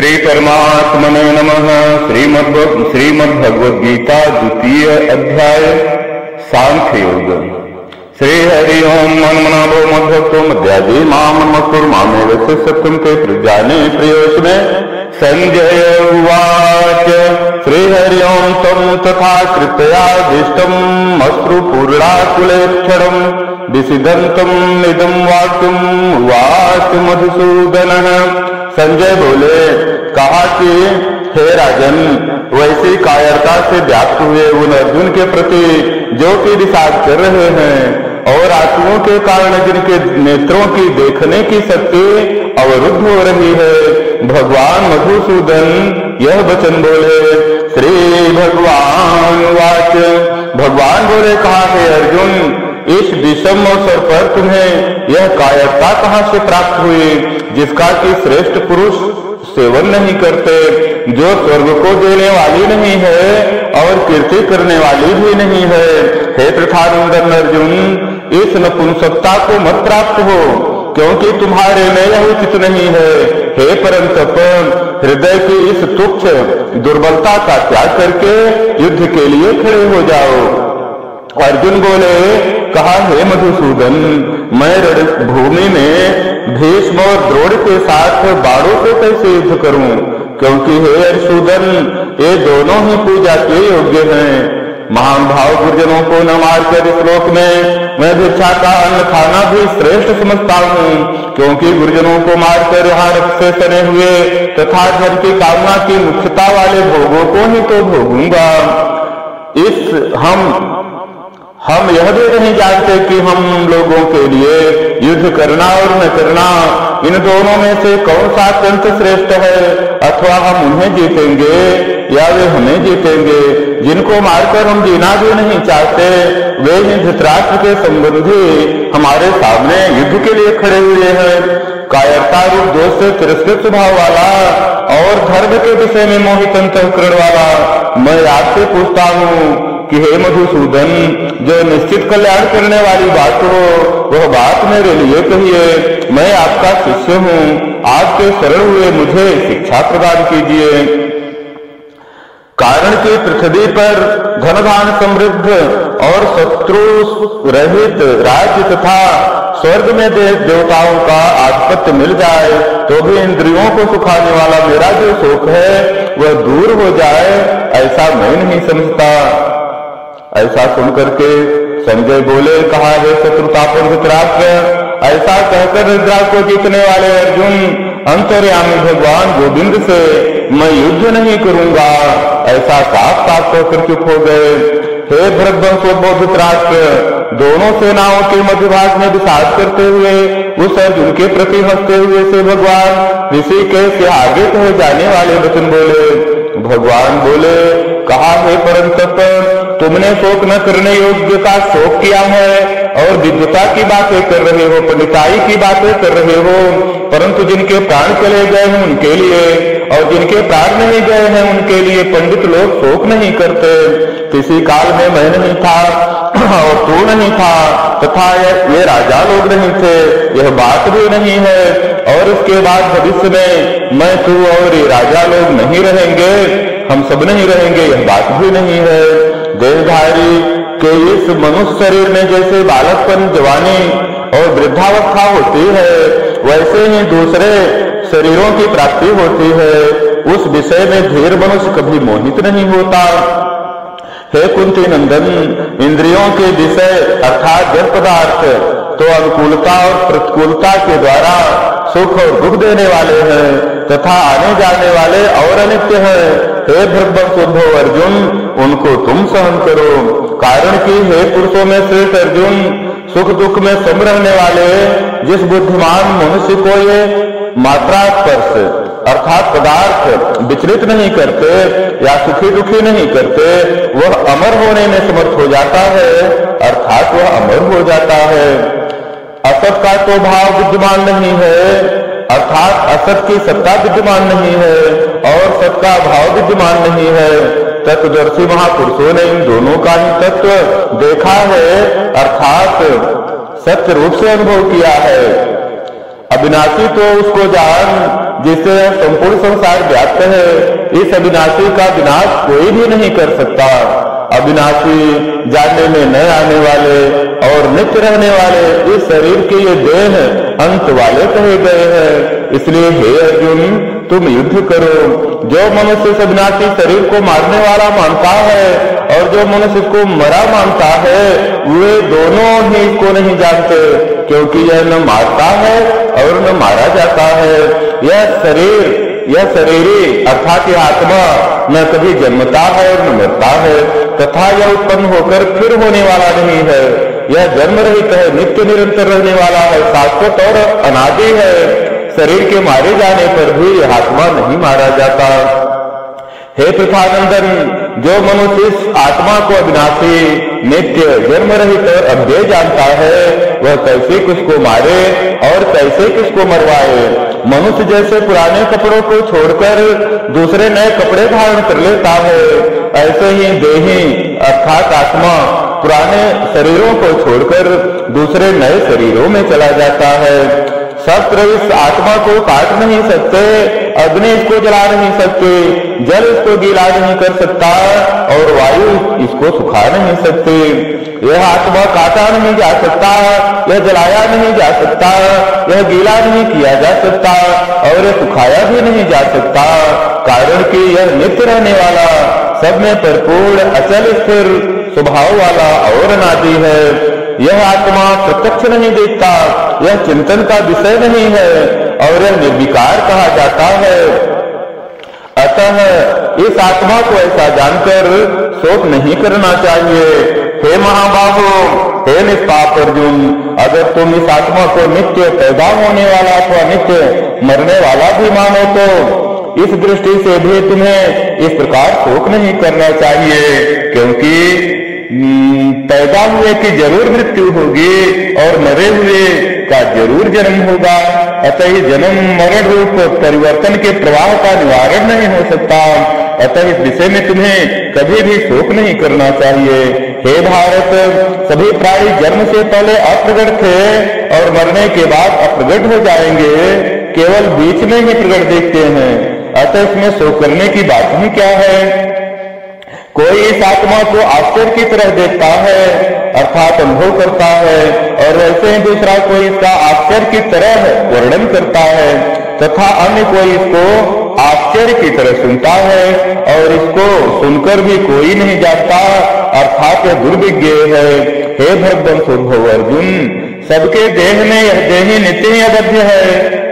श्री परमात्मने नमः। श्रीमद्भगवद गीता द्वितीय अध्याय सांख्य योग। श्री हरि ओम मनमनाभो मद्भक्तो मध्यादि मामेव सत्यम ते प्रजाने प्रयोजने। संजय उवाच श्री हरि ओम तम तथा कृपया दिष्टम अश्रुपूर्णाकुलेक्षणं विसिदंतम इदं वाक्यम उवाच मधुसूदनः। संजय बोले, कहा कि हे राजन, वैसी कायरता से व्याप्त हुए उन अर्जुन के प्रति जो कि विषाद कर रहे हैं और आंसुओं के कारण जिनके नेत्रों की देखने की शक्ति अवरुद्ध हो रही है, भगवान मधुसूदन यह वचन बोले। श्री भगवान वाच, भगवान बोले, कहा हे अर्जुन, इस विषम अवसर पर तुम्हें यह कायरता कहाँ से प्राप्त हुई जिसका कि श्रेष्ठ पुरुष सेवन नहीं करते, जो स्वर्ग को देने वाली नहीं है और कीर्ति करने वाली भी नहीं है। हे प्रथानंदन अर्जुन, इस नपुंसकता को मत प्राप्त हो, क्योंकि तुम्हारे में यह उचित नहीं है। हे परंतप, हृदय की इस तुच्छ दुर्बलता का त्याग करके युद्ध के लिए खड़े हो जाओ। अर्जुन बोले, कहा हे मधुसूदन, मैं रणभूमि में भीष्म और द्रोण के साथ बाणों से कैसे युद्ध करूं, क्योंकि हे अर्जुन, ये दोनों ही पूजा के योग्य हैं। महान भाव गुरुजनों को न मारकर इस लोक में मैं भिक्षा का अन्न खाना भी श्रेष्ठ समझता हूँ, क्योंकि गुरुजनों को मारकर यहाँ रक्त से सने हुए तथा धन की कामना की मुख्यता वाले भोगों को ही तो भोगूंगा। हम यह भी नहीं जानते कि हम लोगों के लिए युद्ध करना और न करना, इन दोनों में से कौन सा अत्यंत श्रेष्ठ है, अथवा हम उन्हें जीतेंगे या वे हमें जीतेंगे। जिनको मारकर हम जीना भी नहीं चाहते, वे ही धृतराष्ट्र के संबंधी हमारे सामने युद्ध के लिए खड़े हुए हैं। कायरता रूप दोष से तिरस्कृत स्वभाव वाला और धर्म के विषय में मोहित अंतःकरण वाला मैं आपसे पूछता हूँ कि हे मधुसूदन, जो निश्चित कल्याण करने वाली बात हो वह बात मेरे लिए कहिए। मैं आपका शिष्य हूँ, आपके शरण हुए मुझे शिक्षा प्रदान कीजिए। कारण कि पृथ्वी पर धन धान समृद्ध और शत्रु रहित राज्य तथा स्वर्ग में देवताओं का आधिपत्य मिल जाए तो भी इंद्रियों को सुखाने वाला मेरा जो शोक है वह दूर हो जाए, ऐसा मैं नहीं समझता। ऐसा सुनकर के संजय बोले, कहा हे शत्रुतापन धृतराष्ट्र, ऐसा कहकर निद्रा को जीतने वाले अर्जुन, अंतर्यामी भगवान गोविंद से मैं युद्ध नहीं करूंगा, ऐसा साफ साफ कहकर चुप हो गए। हे भरतवंशोद्भव धृतराष्ट्र, दोनों सेनाओं के मध्य भाग में विषाद करते हुए उस अर्जुन के प्रति हंसते हुए से भगवान ऋषिकेश से आगे कहे जाने वाले वचन बोले। भगवान बोले, कहा हे परंतप, तुमने शोक न करने योग्य का शोक किया है और विद्वता की बातें कर रहे हो, पंडिताई की बातें कर रहे हो, परंतु जिनके प्राण चले गए हैं उनके लिए और जिनके प्राण नहीं गए हैं उनके लिए पंडित लोग शोक नहीं करते। किसी काल में मैं नहीं था और तू नहीं था तथा ये राजा लोग नहीं थे, यह बात भी नहीं है, और इसके बाद भविष्य में मैं तू और ये राजा लोग नहीं रहेंगे, हम सब नहीं रहेंगे, यह बात भी नहीं है। देहधारी के इस मनुष्य शरीर में जैसे बालकपन, जवानी और वृद्धावस्था होती है, वैसे ही दूसरे शरीरों की प्राप्ति होती है। उस विषय में धीर मनुष्य कभी मोहित नहीं होता। हे कुंती नंदन, इंद्रियों के विषय अर्थात जड़ पदार्थ तो अनुकूलता और प्रतिकूलता के द्वारा सुख और दुख देने वाले हैं तथा आने जाने वाले और अनित्य हैं। हे भरतवंशोद्भव अर्जुन, उनको तुम सहन करो। कारण कि हे पुरुषों में श्रेष्ठ अर्जुन, सुख दुख में सम रहने वाले जिस बुद्धिमान मनुष्य को ये मात्रा स्पर्श अर्थात पदार्थ विचलित नहीं करते या सुखी दुखी नहीं करते, वह अमर होने में समर्थ हो जाता है, अर्थात वह अमर हो जाता है। असत का तो भाव विद्यमान नहीं है, अर्थात असत की सत्ता विद्यमान नहीं है और सत का भाव विद्यमान नहीं है। तत्वदर्शी महापुरुषों ने इन दोनों का ही तत्व देखा है, अर्थात सत्य रूप से अनुभव किया है। अविनाशी तो उसको जान जिससे संपूर्ण संसार व्याप्त है, इस अविनाशी का विनाश कोई भी नहीं कर सकता। अविनाशी, जानने में न आने वाले और नित्य रहने वाले इस शरीर के ये देह अंत वाले कहे गए हैं। इसलिए हे अर्जुन, तुम युद्ध करो। जो मनुष्य इस अविनाशी शरीर को मारने वाला मानता है और जो मनुष्य इसको मरा मानता है, वे दोनों ही इसको नहीं जानते, क्योंकि यह न मारता है और न मारा जाता है। यह शरीरी अर्थात यह आत्मा न कभी जन्मता है और न मरता है, तथा यह उत्पन्न होकर फिर होने वाला नहीं है। यह जन्म रहित है, नित्य निरंतर रहने वाला है, शाश्वत और अनादि है। शरीर के मारे जाने पर भी यह आत्मा नहीं मारा जाता। हे पृथानंदन, जो मनुष्य इस आत्मा को अविनाशी, नित्य, जन्म रहित और अभेद जानता है, वह कैसे किसको मारे और कैसे किसको मरवाए। मनुष्य जैसे पुराने कपड़ों को छोड़कर दूसरे नए कपड़े धारण कर लेता है, ऐसे ही देही अर्थात आत्मा पुराने शरीरों को छोड़कर दूसरे नए शरीरों में चला जाता है। शस्त्र इस आत्मा को काट नहीं सकते, अग्नि इसको जला नहीं सकते, जल इसको गीला नहीं कर सकता और वायु इसको सुखा नहीं सकते। यह आत्मा काटा नहीं जा सकता, यह जलाया नहीं जा सकता, यह गीला नहीं किया जा सकता और यह सुखाया भी नहीं जा सकता, कारण कि यह नित्य रहने वाला, सब में भरपूर, अचल स्थिर स्वभाव वाला और अनादि है। यह आत्मा प्रत्यक्ष नहीं देखता, यह चिंतन का विषय नहीं है और यह निर्विकार कहा जाता है। अतः इस आत्मा को ऐसा जानकर शोक नहीं करना चाहिए। हे महाबाहो, हे निष्पाप अर्जुन, अगर तुम इस आत्मा को नित्य पैदा होने वाला अथवा नित्य मरने वाला भी मानो तो इस दृष्टि से भी तुम्हें इस प्रकार शोक नहीं करना चाहिए, क्योंकि पैदा हुए की जरूर मृत्यु होगी और मरे हुए का जरूर जन्म होगा। अतः जन्म मरण रूप परिवर्तन के प्रवाह का निवारण नहीं हो सकता। अतः इस विषय में तुम्हें कभी भी शोक नहीं करना चाहिए। हे भारत, सभी प्राणी जन्म से पहले अप्रगट थे और मरने के बाद अप्रगट हो जाएंगे, केवल बीच में ही प्रगट देखते हैं। अतः इसमें शोक करने की बात ही क्या है। कोई इस आत्मा को आश्चर्य की तरह देखता है अर्थात अनुभव करता है, और वैसे ही दूसरा कोई इसका आश्चर्य की तरह वर्णन करता है, तथा अन्य कोई इसको आश्चर्य की तरह सुनता है और इसको सुनकर भी कोई नहीं जानता, अर्थात यह दुर्विज्ञ है। हे भगवंशोद्भव अर्जुन, सबके देह में यह देही नित्य ही अबद्ध है,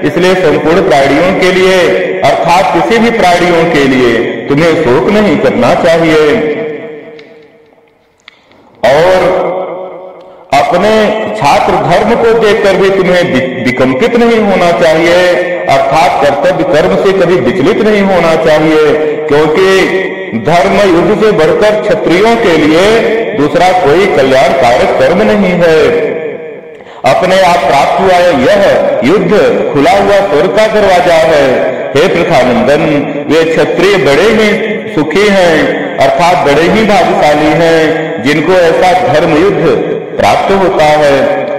इसलिए संपूर्ण प्राणियों के लिए अर्थात किसी भी प्राणियों के लिए तुम्हें शोक नहीं करना चाहिए और अपने छात्र धर्म को देखकर भी तुम्हें विकंपित नहीं होना चाहिए, अर्थात कर्तव्य कर्म से कभी विचलित नहीं होना चाहिए, क्योंकि धर्म युद्ध से बढ़कर क्षत्रियों के लिए दूसरा कोई कल्याणकारक कर्म नहीं है। अपने आप प्राप्त हुआ यह युद्ध खुला हुआ स्वर्ग का दरवाजा है। हे पृथानंदन, वे क्षत्रिय बड़े ही सुखी हैं, अर्थात बड़े ही भाग्यशाली हैं, जिनको ऐसा धर्म युद्ध प्राप्त होता है,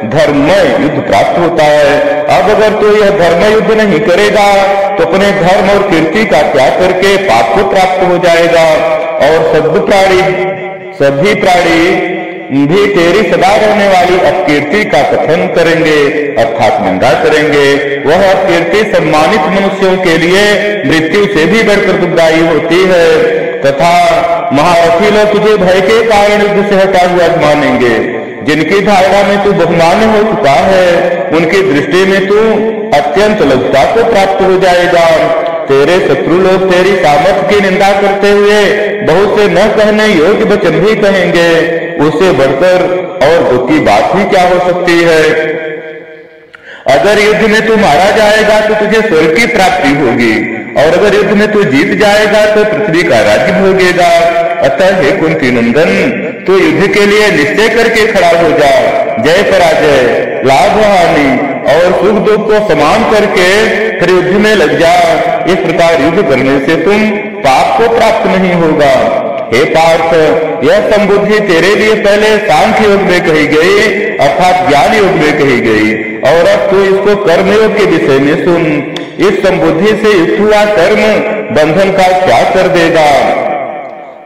धर्ममय युद्ध प्राप्त होता है। अब अगर तो यह धर्म युद्ध नहीं करेगा तो अपने धर्म और कीर्ति का त्याग करके पाप को प्राप्त हो जाएगा और सभी प्राणी भी तेरी सदा रहने वाली अपकीर्ति का कथन करेंगे अर्थात निंदा करेंगे। वह अपकीर्ति सम्मानित मनुष्यों के लिए मृत्यु से भी बढ़कर दुखदायी होती है, तथा महारथी लोग तुझे भय के कारण युद्ध से हटा हुआ मानेंगे। जिनकी धारणा में तू बहुमान्य हो चुका है, उनकी दृष्टि में तू अत्यंत लघुता को प्राप्त हो जाएगा। तेरे शत्रु लोग तेरी सामर्थ्य की निंदा करते हुए बहुत से न कहने योग्य वचन भी कहेंगे, उससे बढ़कर और दुख की बात ही क्या हो सकती है। अगर युद्ध में तू मारा जाएगा तो तुझे स्वर्ग की प्राप्ति होगी, और अगर युद्ध में तू जीत जाएगा तो पृथ्वी का राज्य भोगेगा। अतः हे कुंती नंदन, तू युद्ध के लिए निश्चय करके खड़ा हो जा। जय पराजय, लाभ हानि और सुख दुख को समान करके फिर युद्ध में लग जा। इस प्रकार युद्ध करने से तुम पाप को प्राप्त नहीं होगा। हे पार्थ, यह संबुद्धि तेरे लिए पहले सांख्य योग में कही गई अर्थात ज्ञान योग में कही गई, और अब तू इसको कर्मयोग के विषय में सुन। इस संबुद्धि से युक्त हुआ कर्म बंधन का क्या कर देगा।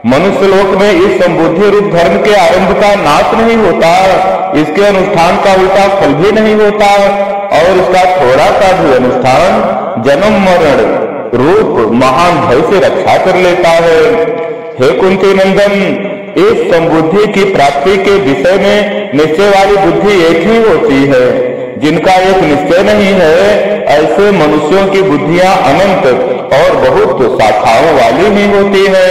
मनुष्य लोक में इस संबुद्धि रूप धर्म के आरंभ का नाश नहीं होता, इसके अनुष्ठान का उल्टा फल भी नहीं होता, और इसका थोड़ा सा भी अनुष्ठान जन्म मरण रूप महान भय से रक्षा कर लेता है। हे कुंती नंदन, इस संबुद्धि की प्राप्ति के विषय में निश्चय वाली बुद्धि एक ही होती है। जिनका एक निश्चय नहीं है, ऐसे मनुष्यों की बुद्धियां अनंत और बहुत शाखाओं वाली ही होती है।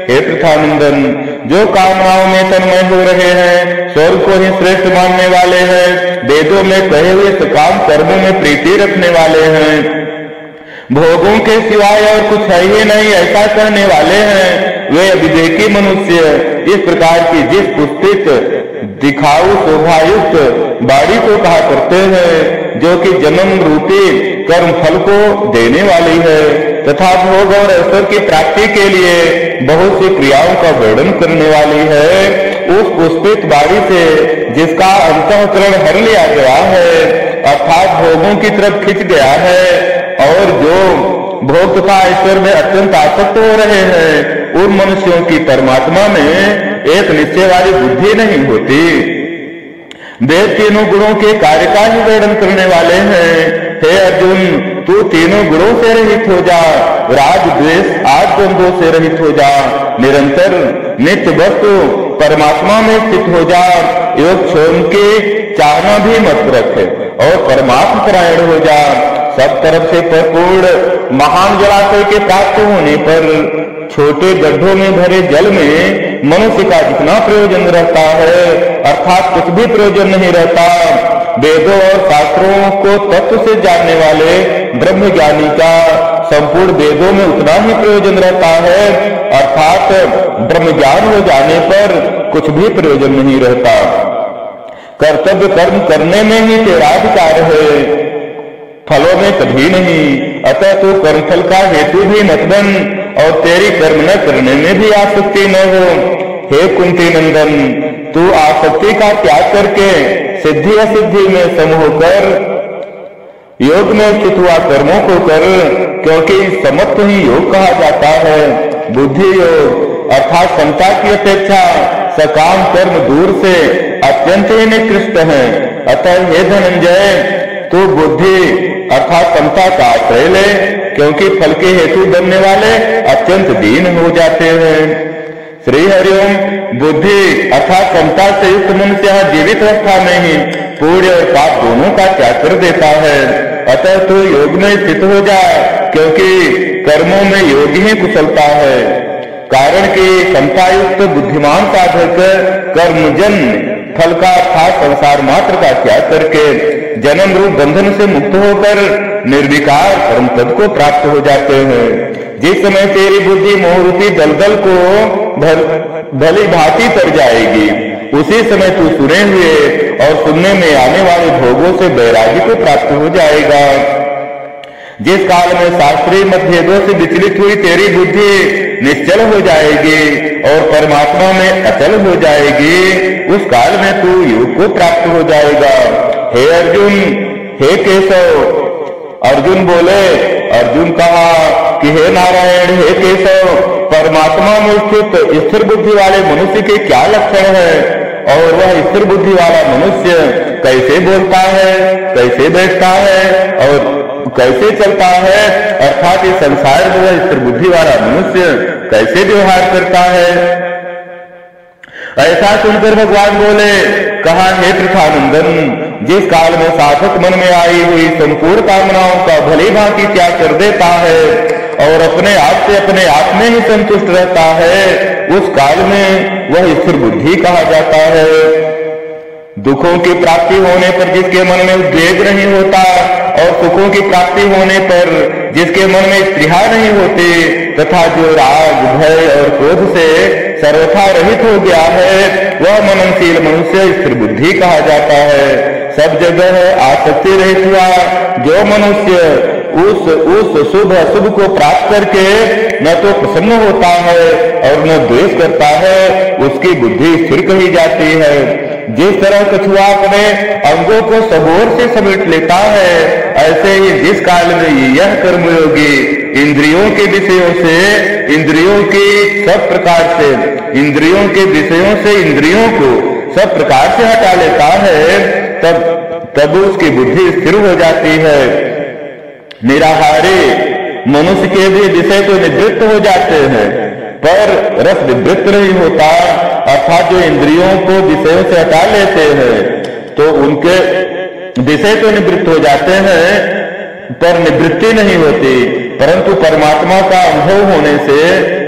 हे पृथानंदन, जो कामनाओं में तन्मय हो रहे हैं, स्वर्ग को ही श्रेष्ठ मानने वाले हैं, वेदों में कहे हुए सकाम कर्मों में प्रीति रखने वाले हैं, भोगों के सिवाय और कुछ है ही नहीं ऐसा कहने वाले हैं, वे अविवेकी मनुष्य इस प्रकार की जिस पुष्पित दिखाऊ शोभायुक्त बाड़ी को कहा करते हैं, जो कि जन्म रूपी कर्म फल को देने वाली है तथा भोग और ऐश्वर्य की प्राप्ति के लिए बहुत सी क्रियाओं का वर्णन करने वाली है, उस पुष्पित बाड़ी से जिसका अंतःकरण हर लिया गया है, अर्थात भोगों की तरफ खिंच गया है, और जो भोग तथा ऐश्वर्य में अत्यंत आसक्त हो रहे हैं, उन मनुष्यों की परमात्मा में एक निश्चय वाली बुद्धि नहीं होती। वेद तीनों गुणों के कार्य का ही वर्णन करने वाले हैं। हे अर्जुन, तू तीनों गुणों से रहित हो जा, राग द्वेष आदि द्वंद्वों से रहित हो जा, निरंतर नित्य वस्तु परमात्मा में स्थित हो जा, योग क्षोभ के चाहना भी मत रख और परमात्मा परायण हो जा। सब तरफ से परिपूर्ण महान जलाशय के प्राप्त होने पर छोटे गड्ढों में भरे जल में मनुष्य का जितना प्रयोजन रहता है, अर्थात कुछ भी प्रयोजन नहीं रहता। वेदों और शास्त्रों को तत्व से जानने वाले ब्रह्म ज्ञानी का संपूर्ण वेदों में उतना ही प्रयोजन रहता है, अर्थात ब्रह्म ज्ञान हो जाने पर कुछ भी प्रयोजन नहीं रहता। कर्तव्य कर्म करने में ही तेरा अधिकार है, फलों में कभी नहीं। अतः तू कर्मफल का हेतु भी मत बन और तेरी कर्म न करने में भी आसक्ति न हो। हे कुंती नंदन, तू आसक्ति का त्याग करके सिद्धि असिद्धि में सम होकर योग में स्थित हुआ कर्मों को कर, क्योंकि समत्व ही योग कहा जाता है। बुद्धि योग अर्थात समता की अपेक्षा सकाम कर्म दूर से अत्यंत ही निकृष्ट है। अतः हे धनंजय, तू बुद्धि अर्थात समता का आश्रय ले, क्योंकि फल के हेतु बनने वाले अत्यंत दीन हो जाते हैं। श्री हरिओम, बुद्धि अर्थात समता से युक्त मनुष्य जीवित अवस्था में ही पुण्य और पाप दोनों का त्याग कर देता है। अतः तू योग में स्थित हो जा, क्योंकि कर्मों में योग ही कुशलता है। कारण कि समतायुक्त बुद्धिमान साधक कर्मजन फल का अर्थात संसार मात्र का त्याग करके जन्म रूप बंधन से मुक्त होकर निर्विकार परम पद को प्राप्त हो जाते हैं। जिस समय तेरी बुद्धि मोहरूपी दलदल को भली भांति तर जाएगी, उसी समय तू सुने हुए और सुनने में आने वाले भोगों से वैराग्य को प्राप्त हो जाएगा। जिस काल में शास्त्रीय मतभेदों से विचलित हुई तेरी बुद्धि निश्चल हो जाएगी और परमात्मा में अचल हो जाएगी, उस काल में तू योग को प्राप्त हो जाएगा। हे अर्जुन, हे केशव, अर्जुन बोले, अर्जुन कहा कि हे नारायण, हे केशव, परमात्मा में स्थित स्थिर बुद्धि वाले मनुष्य के क्या लक्षण है, और वह स्थिर बुद्धि वाला मनुष्य कैसे बोलता है, कैसे बैठता है और कैसे चलता है, अर्थात इस संसार में वह स्थिर बुद्धि वाला मनुष्य कैसे व्यवहार करता है। ऐसा सुनकर भगवान बोले, कहा हे पृथानंदन, जिस काल में साधक मन में आई हुई संपूर्ण कामनाओं का भली भांति त्याग कर देता है और अपने आप से अपने आप में ही संतुष्ट रहता है, उस काल में वह स्थिर बुद्धि कहा जाता है। दुखों की प्राप्ति होने पर जिसके मन में उद्वेग नहीं होता और सुखों की प्राप्ति होने पर जिसके मन में स्पृहा नहीं होती तथा जो राग भय और क्रोध से सर्वथा रहित हो गया है, वह मननशील मनुष्य स्थिर बुद्धि कहा जाता है। सब जगह आसक्ति रहित हुआ जो मनुष्य उस शुभ अशुभ को प्राप्त करके न तो प्रसन्न होता है और न द्वेष करता है, उसकी बुद्धि स्थिर कही जाती है। जिस तरह कछुआ अपने अंगों को सबोर से समेट लेता है, ऐसे ही जिस काल में यह कर्मयोगी इंद्रियों के विषयों से, इंद्रियों की सब प्रकार से, इंद्रियों के विषयों से इंद्रियों को सब प्रकार से हटा लेता है, तब उसकी बुद्धि स्थिर हो जाती है। निराहारी मनुष्य के भी विषय तो निवृत्त हो जाते हैं, पर रस निवृत्त नहीं होता, अर्थात जो इंद्रियों को विषयों से हटा लेते हैं तो उनके विषय तो निवृत्त हो जाते हैं, पर निवृत्ति नहीं होती। परंतु परमात्मा का अनुभव होने से,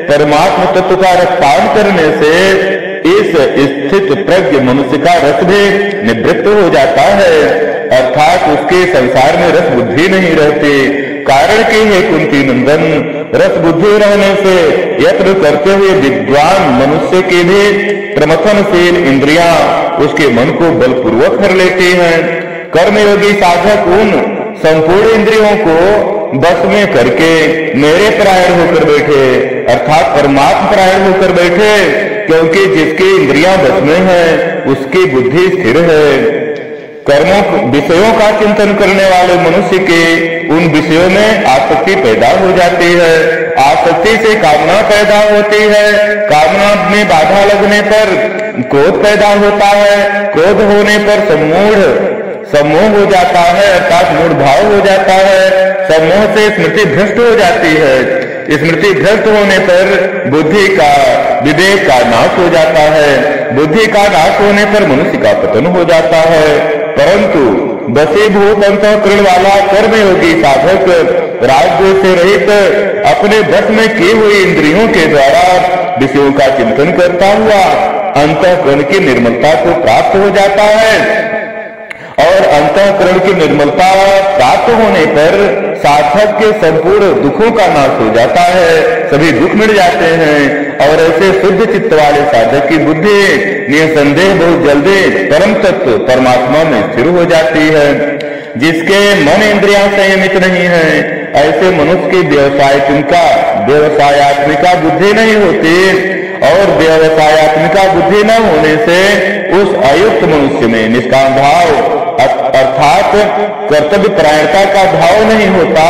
परमात्मा तत्व का रसपान करने से इस स्थित प्रज्ञ मनुष्य का रस भी निवृत्त हो जाता है, अर्थात उसके संसार में रस बुद्धि नहीं रहती। कारण की है कुंती नंदन, रस बुद्धि रहने से यत्न करते हुए विद्वान मनुष्य की भी प्रमथनशील इंद्रियां उसके मन को बलपूर्वक कर लेती हैं। कर्मयोगी साधक उन संपूर्ण इंद्रियों को बस में करके मेरे परायण होकर बैठे, अर्थात परमात्मा परायण होकर बैठे, क्योंकि जिसकी इंद्रियां बस में है उसकी बुद्धि स्थिर है। कर्मों विषयों का चिंतन करने वाले मनुष्य के उन विषयों में आसक्ति पैदा हो जाती है, आसक्ति से कामना पैदा होती है, कामना में बाधा लगने पर क्रोध पैदा होता है, क्रोध होने पर सम्मोह हो जाता है, अर्थात मूढ़ भाव हो जाता है, सम्मोह से स्मृति भ्रष्ट हो जाती है, स्मृति भ्रष्ट होने पर बुद्धि का, विवेक का नाश हो जाता है, बुद्धि का नाश होने पर मनुष्य का पतन हो जाता है। परंतु बसीभूत अंतःकरण वाला कर्मयोगी साधक राग से रहित अपने बस में की हुई इंद्रियों के द्वारा विषयों का चिंतन करता हुआ अंतःकरण की निर्मलता को प्राप्त हो जाता है, और अंतःकरण की निर्मलता प्राप्त होने पर साधक के संपूर्ण दुखों का नाश हो जाता है, सभी दुख मिट जाते हैं, और ऐसे शुद्ध चित्त वाले साधक की बुद्धि निसंदेह बहुत जल्दी परम तत्व परमात्मा में स्थिर हो जाती है। जिसके मन इंद्रियां संयमित नहीं है, ऐसे मनुष्य की व्यवसायत्मिका बुद्धि नहीं होती, और व्यवसायत्मिका बुद्धि न होने से उस अयुक्त मनुष्य में निष्काम भाव अर्थात कर्तव्य परायणता का भाव नहीं होता।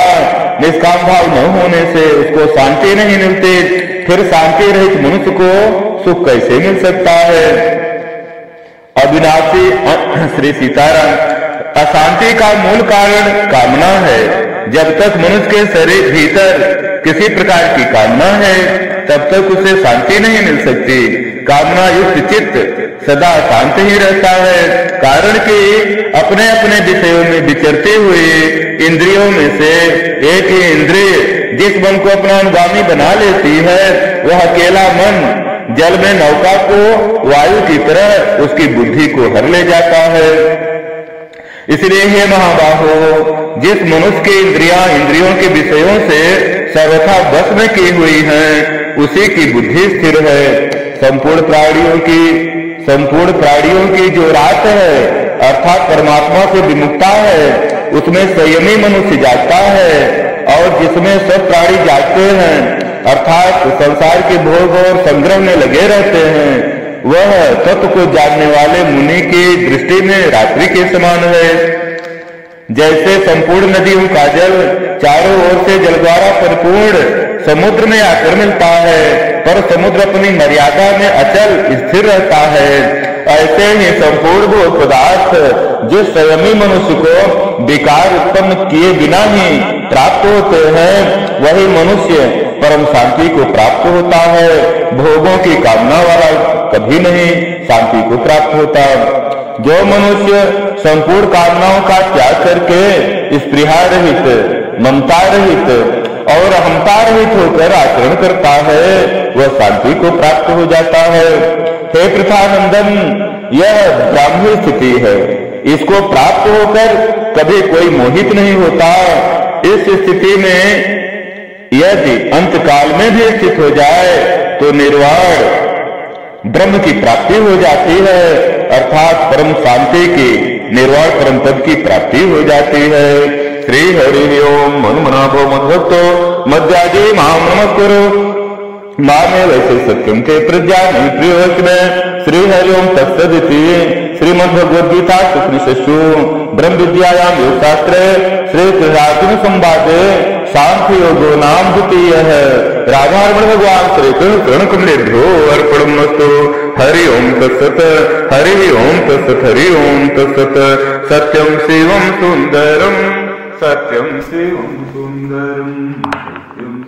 निष्काम भाव न होने से उसको शांति नहीं मिलती, फिर शांति रहित मनुष्य को सुख कैसे मिल सकता है। अविनाशी श्री सीताराम। अशांति का मूल कारण कामना है। जब तक मनुष्य के शरीर भीतर किसी प्रकार की कामना है तब तक उसे शांति नहीं मिल सकती। कामना युक्त चित्त सदा शांत ही रहता है, कारण कि अपने अपने विषयों में विचरते हुए इंद्रियों में से एक ही इंद्रिय जिस मन को अपना अनुगामी बना लेती है, वह अकेला मन जल में नौका को वायु की तरह उसकी बुद्धि को हर ले जाता है। इसलिए हे महाबाहो, जिस मनुष्य की इंद्रियां इंद्रियों के विषयों से सर्वथा बस में की हुई हैं, उसी की बुद्धि स्थिर है। संपूर्ण प्राणियों की जो रात है अर्थात परमात्मा से विमुक्ता है, उसमें संयमी मनुष्य जागता है, और जिसमें सब प्राणी जागते हैं अर्थात संसार के भोग और संग्रह में लगे रहते हैं, वह तत्व को जानने वाले मुनि की दृष्टि में रात्रि के समान है। जैसे संपूर्ण नदियों का जल चारों ओर से जल द्वारा परिपूर्ण समुद्र में आकर मिलता है, पर समुद्र अपनी मर्यादा में अचल स्थिर रहता है, ऐसे ही संपूर्ण भोग पदार्थ जिस संयमी मनुष्य को विकार उत्पन्न किए बिना ही प्राप्त होते हैं, वही मनुष्य परम शांति को प्राप्त होता है। भोगों की कामना वाला कभी नहीं शांति को प्राप्त होता। जो मनुष्य संपूर्ण कामनाओं का त्याग करके स्पृहा रहित, ममता रहित और अहंता रहित होकर आचरण करता है, वह शांति को प्राप्त हो जाता है। हे पृथानंदन, यह ब्राह्मी स्थिति है, इसको प्राप्त होकर कभी कोई मोहित नहीं होता। इस स्थिति में यदि अंत काल में भी स्थित हो जाए तो निर्वाण ब्रह्म की प्राप्ति हो जाती है, अर्थात परम शांति की, निर्वाण परम पद की प्राप्ति हो जाती है। श्री हरि ओम। मन मनाभो मद्भक्तो मध्याजी माम नमस्कुरु मामे वैसे सत्यम के प्रज्ञानी प्रियोचने श्री हरिओम तत्सदिति श्रीमद्भगवद्गीता शुक्लशु ब्रह्म विद्यायां योग शास्त्रे श्री कृष्णार्जुन संवादे सांख्य योगो नाम द्वितीय है। राधारमण भगवान श्री कृष्ण कमलेभ्यो अर्पणमस्तु। हरि ओम तत्सत। हरि ओम तत्सत। हरि ओम तत्सत। सत्यम शिवम सुंदरम। सत्यम शिवम सुंदरम।